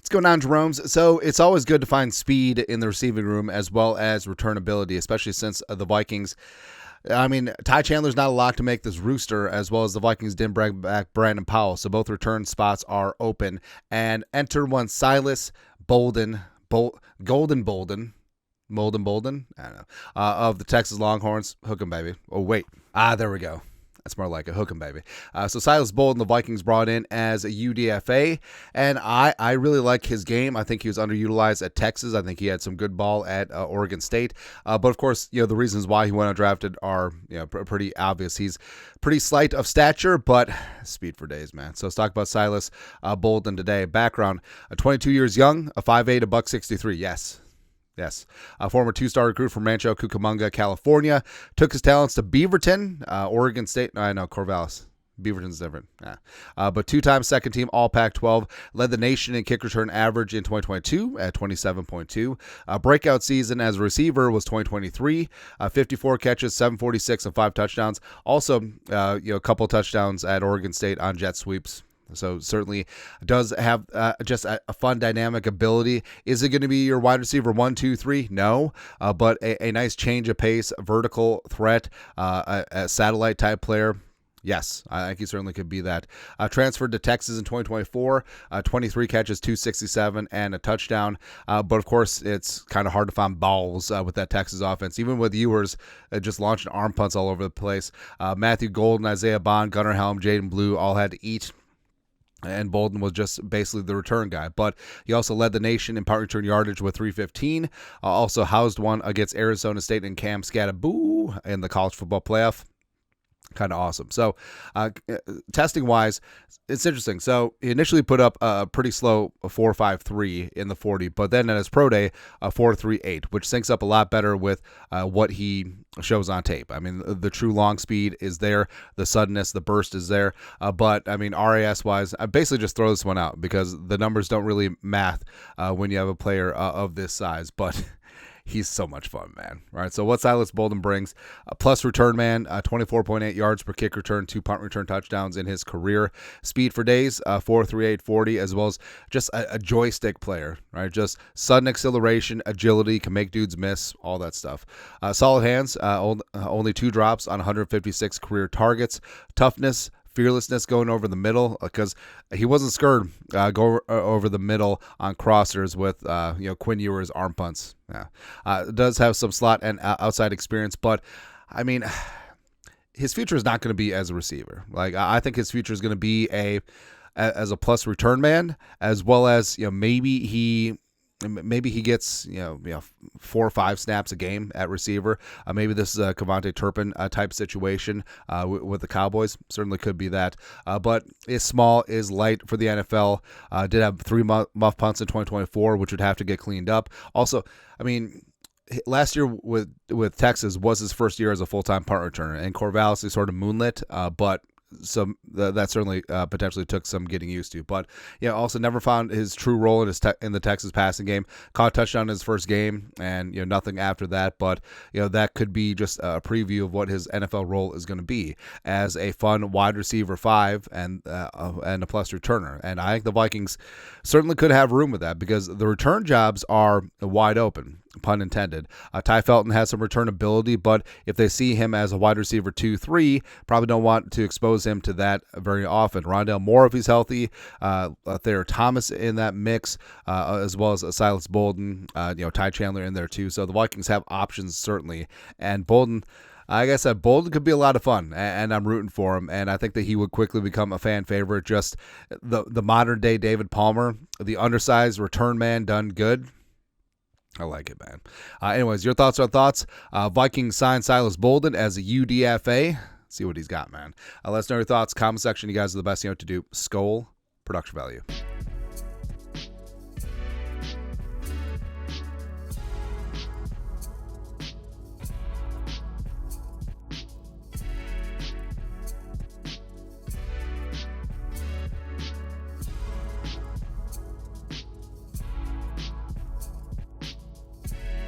What's going on, Jerome's? So it's always good to find speed in the receiving room as well as returnability, especially since the Vikings. I mean, Ty Chandler's not a lock to make this rooster, as well as the Vikings didn't bring back Brandon Powell, so both return spots are open. And enter one Silas Bolden, Bolden, I don't know, of the Texas Longhorns. Hook 'em, baby. Oh, wait. There we go. That's more like a hook 'em, baby. So Silas Bolden, the Vikings brought in as a UDFA, and I really like his game. I think he was underutilized at Texas. I think he had some good ball at Oregon State. But of course, the reasons why he went undrafted are pretty obvious. He's pretty slight of stature, but speed for days, man. So let's talk about Silas Bolden today. Background: 22 years young, a 5'8", a $163. Yes. A former two-star recruit from Rancho Cucamonga, California. Took his talents to Beaverton, Oregon State. No, I know, Corvallis. Beaverton's different. But two-time second-team All-Pac-12. Led the nation in kick return average in 2022 at 27.2. Breakout season as a receiver was 2023. 54 catches, 746, and 5 touchdowns. Also, a couple touchdowns at Oregon State on jet sweeps. So certainly does have just a fun dynamic ability. Is it going to be your wide receiver 1, 2, 3? No, but a nice change of pace, vertical threat, a satellite type player. Yes, I think he certainly could be that. Transferred to Texas in 2024, 23 catches, 267, and a touchdown. But, of course, it's kind of hard to find balls with that Texas offense, even with Ewers just launching arm punts all over the place. Matthew Golden, Isaiah Bond, Gunnar Helm, Jaden Blue all had to eat. And Bolden was just basically the return guy. But he also led the nation in punt return yardage with 315. Also housed one against Arizona State and Cam Scattaboo in the college football playoff. Kind of awesome. So testing-wise, it's interesting. So he initially put up a pretty slow 4.53 in the 40, but then at his pro day, a 4.38, which syncs up a lot better with what he shows on tape. I mean, the true long speed is there. The suddenness, the burst is there. But, I mean, RAS-wise, I basically just throw this one out because the numbers don't really math when you have a player of this size. But he's so much fun, man. All right, so what Silas Bolden brings, plus return man, 24.8 yards per kick return, 2 punt return touchdowns in his career. Speed for days, 4.38 40, as well as just a joystick player, right? Just sudden acceleration, agility, can make dudes miss, all that stuff. Solid hands, only 2 drops on 156 career targets. Toughness, fearlessness going over the middle, because he wasn't scared go over the middle on crossers with Quinn Ewers arm punts. Does have some slot and outside experience, but I mean, his future is not going to be as a receiver. Like, I think his future is going to be as a plus return man, as well as maybe he gets 4 or 5 snaps a game at receiver. Maybe this is a Kevontae Turpin type situation with the Cowboys. Certainly could be that. But is small, is light for the NFL. Did have 3 muff punts in 2024, which would have to get cleaned up. Also, I mean, last year with Texas was his first year as a full-time punt returner, and Corvallis is sort of moonlit, but so that certainly potentially took some getting used to. But also never found his true role in the Texas passing game. Caught a touchdown in his first game, and nothing after that. But that could be just a preview of what his NFL role is going to be as a fun wide receiver 5 and a plus returner. And I think the Vikings certainly could have room with that because the return jobs are wide open, pun intended. Ty Felton has some return ability, but if they see him as a wide receiver 2, 3, probably don't want to expose him to that very often. Rondale Moore, if he's healthy, Thayer Thomas in that mix, as well as Silas Bolden, Ty Chandler in there too. So the Vikings have options certainly, and Bolden, like I said, Bolden could be a lot of fun, and I'm rooting for him, and I think that he would quickly become a fan favorite. Just the modern day David Palmer, the undersized return man done good. I like it, man. Anyways, your thoughts are thoughts. Vikings signed Silas Bolden as a UDFA. See what he's got, man. Let us know your thoughts. Comment section. You guys are the best. To do. Skol. Production value.